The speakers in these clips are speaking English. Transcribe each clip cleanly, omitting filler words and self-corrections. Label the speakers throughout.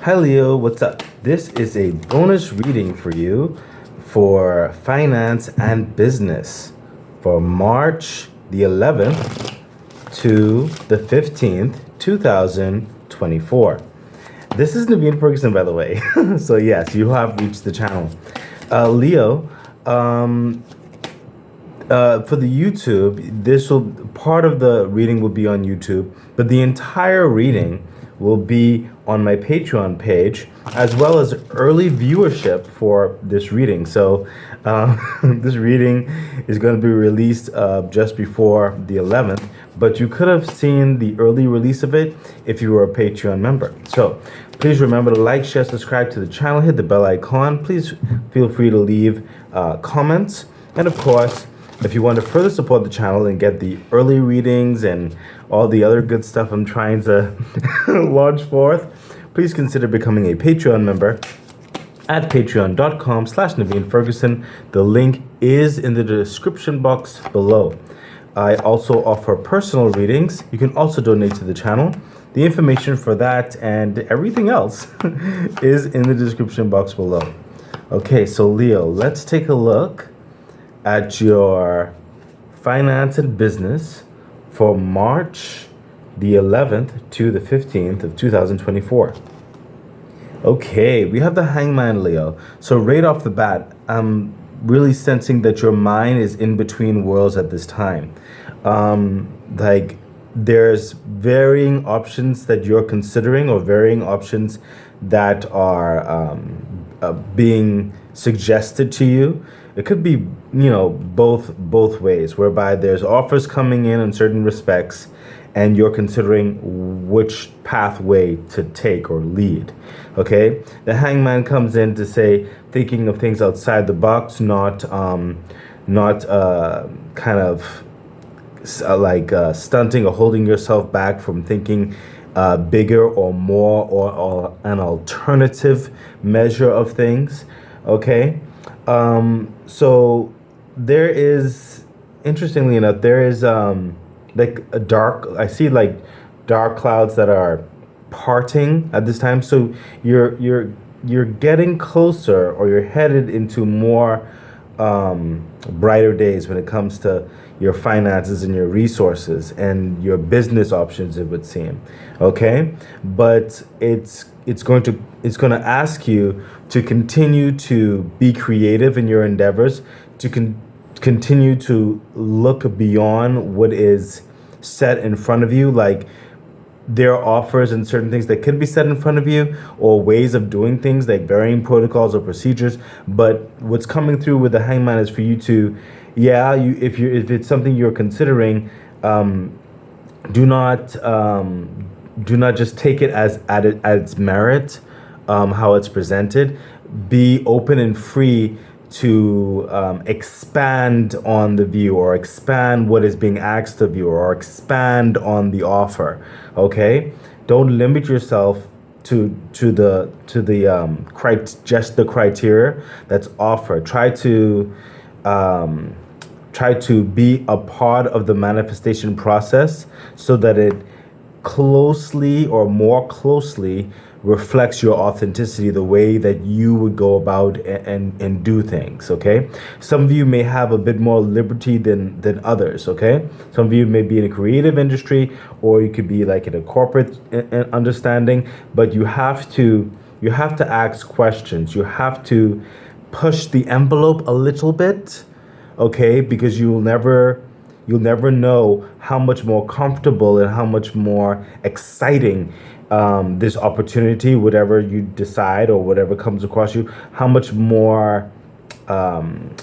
Speaker 1: Hi Leo, what's up? This is a bonus reading for you for finance and business for March the 11th to the 15th, 2024. This is Naveen Ferguson, by the way. So, yes, you have reached the channel. Leo, for the YouTube, this will part of the reading will be on YouTube, but the entire reading will be on my Patreon page, as well as early viewership for this reading. So, this reading is going to be released just before the 11th, but you could have seen the early release of it if you were a Patreon member. So, please remember to like, share, subscribe to the channel, hit the bell icon. Please feel free to leave comments, and of course, if you want to further support the channel and get the early readings and all the other good stuff I'm trying to launch forth, please consider becoming a Patreon member at patreon.com/Naveen Ferguson. The link is in the description box below. I also offer personal readings. You can also donate to the channel. The information for that and everything else is in the description box below. Okay, so Leo, let's take a look at your finance and business for March the 11th to the 15th of 2024. Okay, we have the Hangman, Leo. So right off the bat, I'm really sensing that your mind is in between worlds at this time. Like there's varying options that you're considering, or varying options that are being suggested to you. It could be, both ways, whereby there's offers coming in certain respects, and you're considering which pathway to take or lead. Okay, the Hangman comes in to say thinking of things outside the box, not kind of like stunting or holding yourself back from thinking bigger or more, or an alternative measure of things. Okay. So there is, interestingly enough, there is like I see like dark clouds that are parting at this time. So you're getting closer, or you're headed into more brighter days when it comes to your finances and your resources and your business options, it would seem. Okay, but it's going to ask you to continue to be creative in your endeavors, to continue to look beyond what is set in front of you. Like there are offers and certain things that could be set in front of you, or ways of doing things, like varying protocols or procedures. But what's coming through with the Hangman is for you to, if it's something you're considering, do not just take it at its merit, how it's presented. Be open and free to expand on the view, or expand what is being asked of you, or expand on the offer. Okay, don't limit yourself to the just the criteria that's offered. Try to be a part of the manifestation process, so that it closely, or more closely, reflects your authenticity, the way that you would go about and do things. Okay, some of you may have a bit more liberty than others. Okay, some of you may be in a creative industry, or you could be like in a corporate understanding, but you have to ask questions. You have to push the envelope a little bit. Okay, because you'll never know how much more comfortable and how much more exciting this opportunity, whatever you decide or whatever comes across you, how much more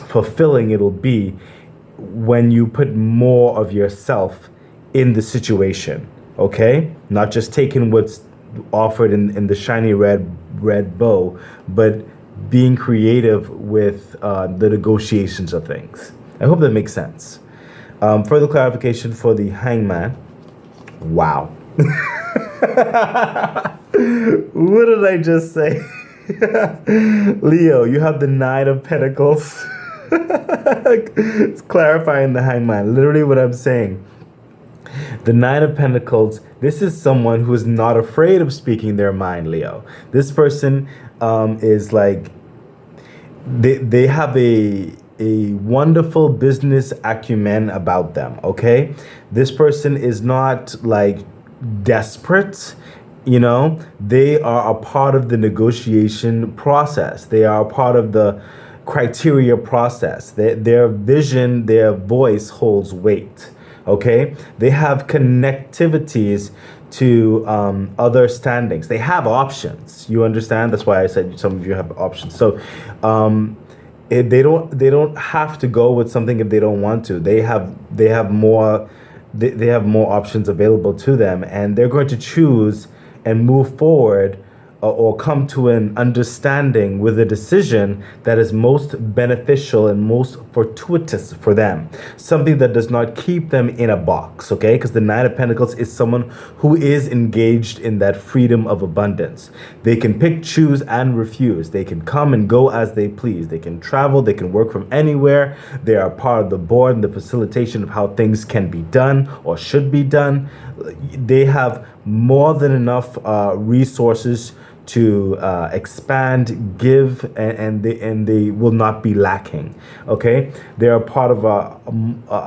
Speaker 1: fulfilling it'll be when you put more of yourself in the situation. Okay, not just taking what's offered in the shiny red bow, but being creative with the negotiations of things. I hope that makes sense. Further clarification for the Hangman. Wow. What did I just say? Leo, you have the Nine of Pentacles. It's clarifying the Hangman. Literally what I'm saying The Nine of Pentacles, this is someone who is not afraid of speaking their mind, Leo. This person is like, they have a wonderful business acumen about them, okay? This person is not like desperate, you know? They are a part of the negotiation process. They are a part of the criteria process. Their vision, their voice holds weight, okay? They have connectivities to other standings. They have options. You understand? That's why I said some of you have options. So they don't have to go with something if they don't want to. They have more options available to them, and they're going to choose and move forward or come to an understanding with a decision that is most beneficial and most fortuitous for them. Something that does not keep them in a box, okay? Because the Nine of Pentacles is someone who is engaged in that freedom of abundance. They can pick, choose, and refuse. They can come and go as they please. They can travel. They can work from anywhere. They are part of the board and the facilitation of how things can be done or should be done. They have more than enough resources to expand, give, and they will not be lacking. Okay, they are part of a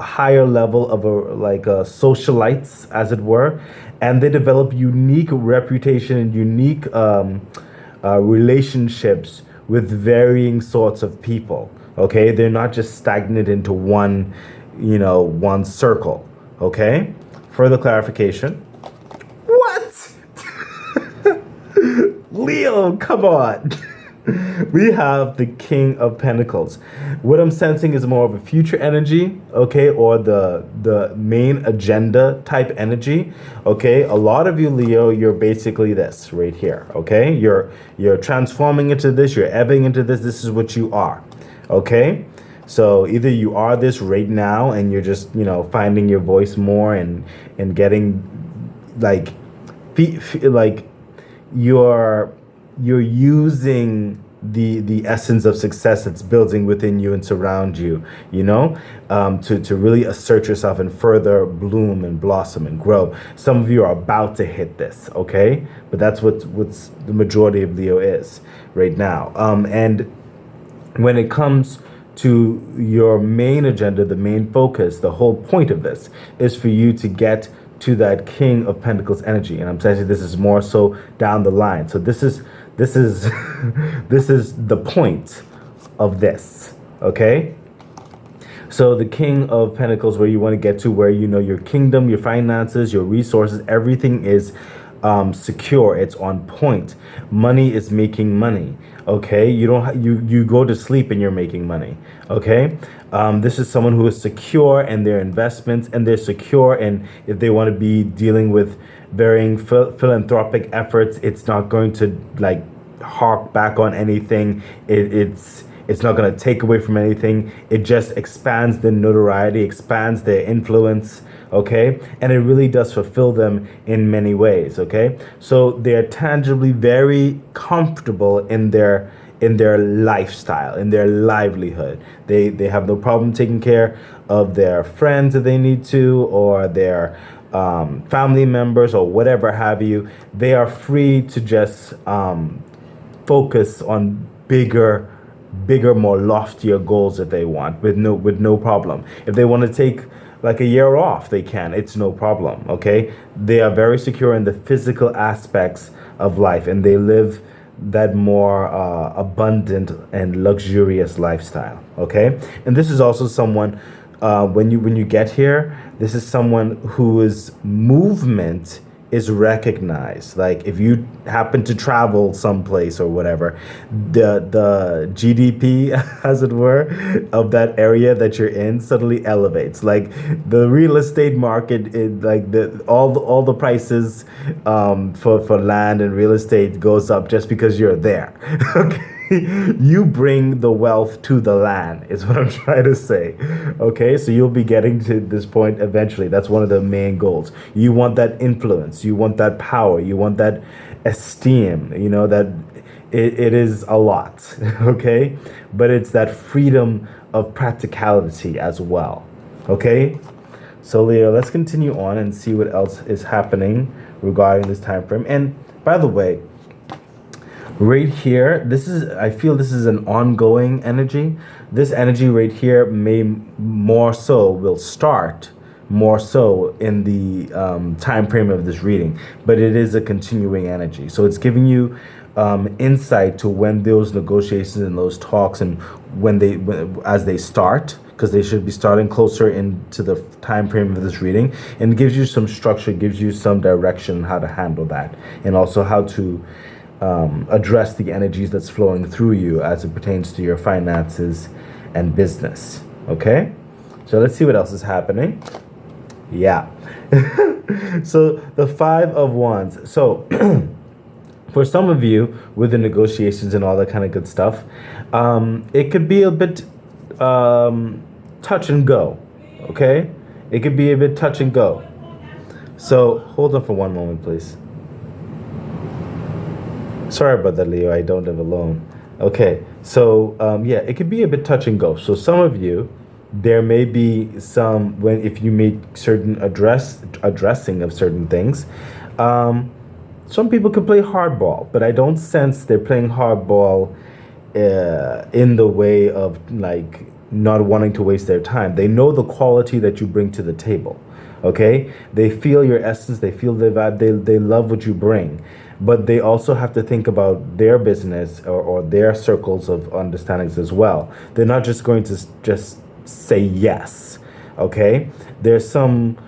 Speaker 1: higher level of socialites, as it were, and they develop unique reputation and unique relationships with varying sorts of people. Okay, they're not just stagnant into one circle. Okay, further clarification. What? Leo, come on. We have the King of Pentacles. What I'm sensing is more of a future energy, okay, or the main agenda type energy, okay? A lot of you, Leo, you're basically this right here, okay? You're transforming into this, you're ebbing into this. This is what you are, okay? So either you are this right now and you're just, finding your voice more and getting like you're using the essence of success that's building within you and surround you, to really assert yourself and further bloom and blossom and grow. Some of you are about to hit this, okay? But that's what's the majority of Leo is right now. And when it comes to your main agenda, the main focus, the whole point of this is for you to get to that King of Pentacles energy. And I'm saying this is more so down the line. So this is this is the point of this, okay? So the King of Pentacles, where you want to get to, where your kingdom, your finances, your resources, everything is secure. It's on point. Money is making money. Okay, you go to sleep and you're making money. Okay, this is someone who is secure in their investments, and they're secure in if they want to be dealing with varying philanthropic efforts. It's not going to hark back on anything. It's not going to take away from anything. It just expands their notoriety, expands their influence, okay? And it really does fulfill them in many ways, okay? So they're tangibly very comfortable in their lifestyle, in their livelihood. They have no problem taking care of their friends if they need to, or their family members, or whatever have you. They are free to just focus on bigger, more loftier goals if they want, with no problem. If they want to take a year off, they can. It's no problem, okay? They are very secure in the physical aspects of life, and they live that more abundant and luxurious lifestyle, okay? And this is also someone, when you get here, this is someone whose movement is recognized. Like if you happen to travel someplace or whatever, the GDP, as it were, of that area that you're in suddenly elevates. Like the real estate market, all the prices for land and real estate goes up just because you're there. Okay. You bring the wealth to the land is what I'm trying to say. Okay, so you'll be getting to this point eventually. That's one of the main goals. You want that influence, you want that power, you want that esteem, that it is a lot. Okay, but it's that freedom of practicality as well. Okay, So Leo, let's continue on and see what else is happening regarding this time frame. And by the way, right here, I feel this is an ongoing energy. This energy right here may more so will start more so in the time frame of this reading, but it is a continuing energy. So it's giving you insight to when those negotiations and those talks and as they start, because they should be starting closer into the time frame of this reading, and it gives you some structure, gives you some direction how to handle that, and also how to address the energies that's flowing through you as it pertains to your finances and business. Okay, so let's see what else is happening. Yeah. So the Five of Wands. So for some of you with the negotiations and all that kind of good stuff, it could be a bit touch and go. Okay, it could be a bit touch and go. So hold on for one moment, please. Sorry about that, Leo. I don't live alone. Okay, so yeah, it could be a bit touch and go. So some of you, there may be some if you make certain addressing of certain things. Some people could play hardball, but I don't sense they're playing hardball in the way of like not wanting to waste their time. They know the quality that you bring to the table. Okay, they feel your essence. They feel the vibe. They love what you bring. But they also have to think about their business or their circles of understandings as well. They're not just going to just say yes. Okay, there's some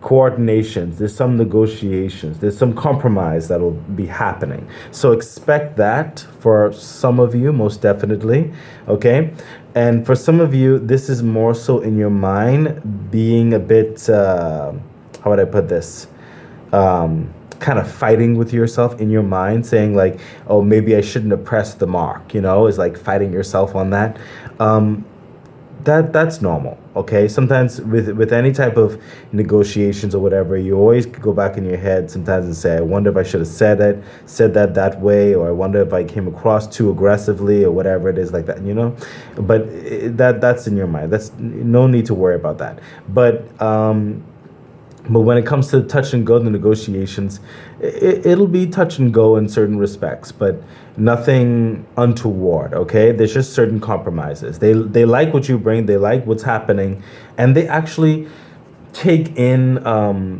Speaker 1: coordinations, there's some negotiations, there's some compromise that'll be happening. So expect that for some of you, most definitely. Okay, and for some of you, this is more so in your mind being a bit how would I put this, kind of fighting with yourself in your mind, saying like, oh, maybe I shouldn't have pressed the mark, is like fighting yourself on that. That's normal. Okay, sometimes with any type of negotiations or whatever, you always go back in your head sometimes and say, I wonder if I should have said that way, or I wonder if I came across too aggressively, or whatever it is like that, but that's in your mind. That's no need to worry about that. But when it comes to touch and go, the negotiations, it'll be touch and go in certain respects, but nothing untoward. Okay, there's just certain compromises. They like what you bring, they like what's happening, and they actually take in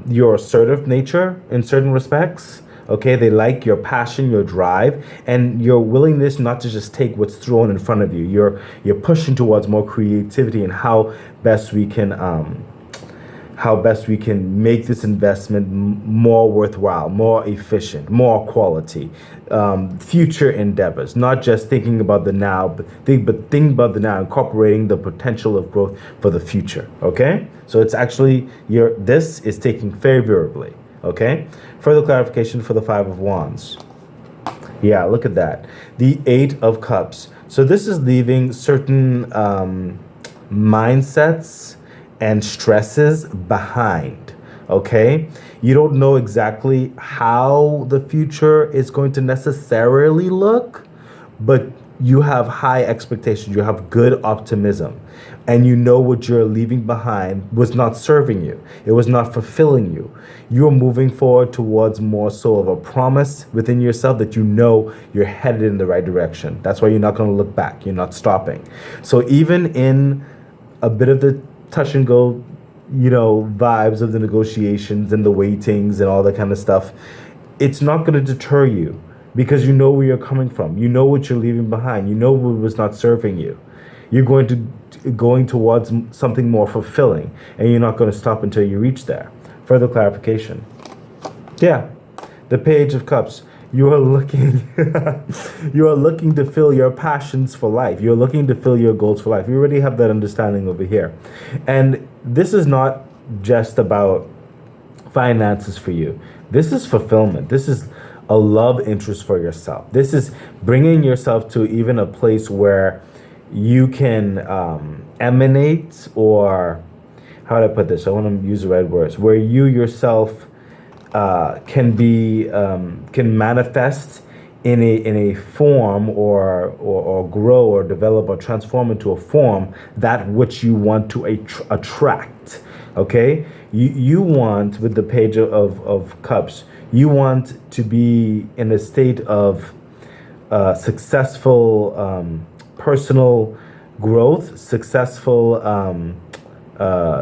Speaker 1: your assertive nature in certain respects. Okay, they like your passion, your drive, and your willingness not to just take what's thrown in front of you. You're pushing towards more creativity and how best we can make this investment more worthwhile, more efficient, more quality, future endeavors, not just thinking about the now, but thinking about the now, incorporating the potential of growth for the future. Okay, so it's actually this is taking favorably. Okay, further clarification for the Five of Wands. Yeah, look at that, the Eight of Cups. So this is leaving certain mindsets and stresses behind. Okay, you don't know exactly how the future is going to necessarily look, but you have high expectations, you have good optimism, and you know what you're leaving behind was not serving you, it was not fulfilling you. You're moving forward towards more so of a promise within yourself that you're headed in the right direction. That's why you're not going to look back, you're not stopping. So even in a bit of the touch and go, vibes of the negotiations and the waitings and all that kind of stuff, it's not going to deter you, because you know where you're coming from. You know what you're leaving behind. You know what was not serving you. You're going towards something more fulfilling, and you're not going to stop until you reach there. Further clarification. Yeah, the Page of Cups. You are looking to fill your passions for life. You're looking to fill your goals for life. You already have that understanding over here. And this is not just about finances for you. This is fulfillment. This is a love interest for yourself. This is bringing yourself to even a place where you can emanate, or how do I put this? I want to use the right words. Where you yourself can manifest in a form, or grow or develop or transform into a form that which you want to attract. Okay, you want, with the page of cups, you want to be in a state of successful personal growth, successful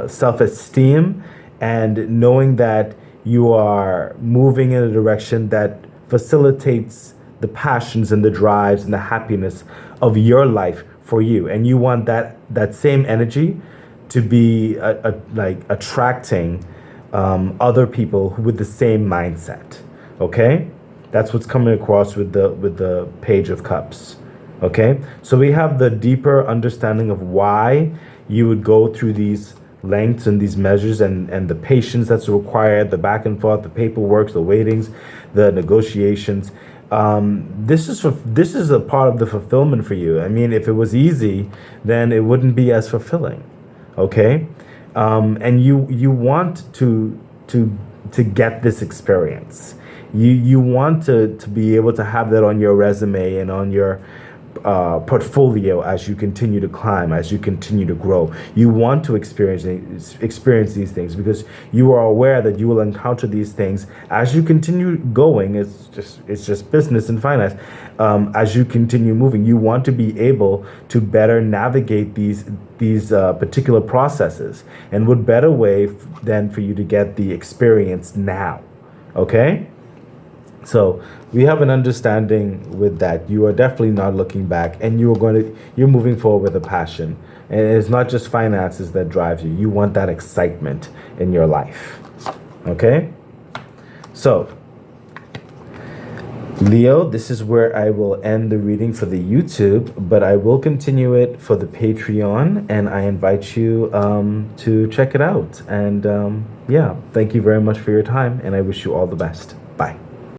Speaker 1: self-esteem, and knowing that you are moving in a direction that facilitates the passions and the drives and the happiness of your life for you. And you want that same energy to be like attracting other people with the same mindset. Okay, that's what's coming across with the page of cups. Okay, so we have the deeper understanding of why you would go through these lengths and these measures, and the patience that's required, the back and forth, the paperwork, the waitings, the negotiations. This is a part of the fulfillment for you. I mean, if it was easy, then it wouldn't be as fulfilling. Okay, and you want to get this experience. You want to be able to have that on your resume and on your portfolio as you continue to climb, as you continue to grow. You want to experience these things because you are aware that you will encounter these things as you continue going. It's just business and finance. As you continue moving, you want to be able to better navigate these particular processes. And what better way than for you to get the experience now? Okay. So we have an understanding with that. You are definitely not looking back, and you're moving forward with a passion. And it's not just finances that drives you. You want that excitement in your life. Okay? So, Leo, this is where I will end the reading for the YouTube, but I will continue it for the Patreon, and I invite you to check it out. And yeah, thank you very much for your time, and I wish you all the best.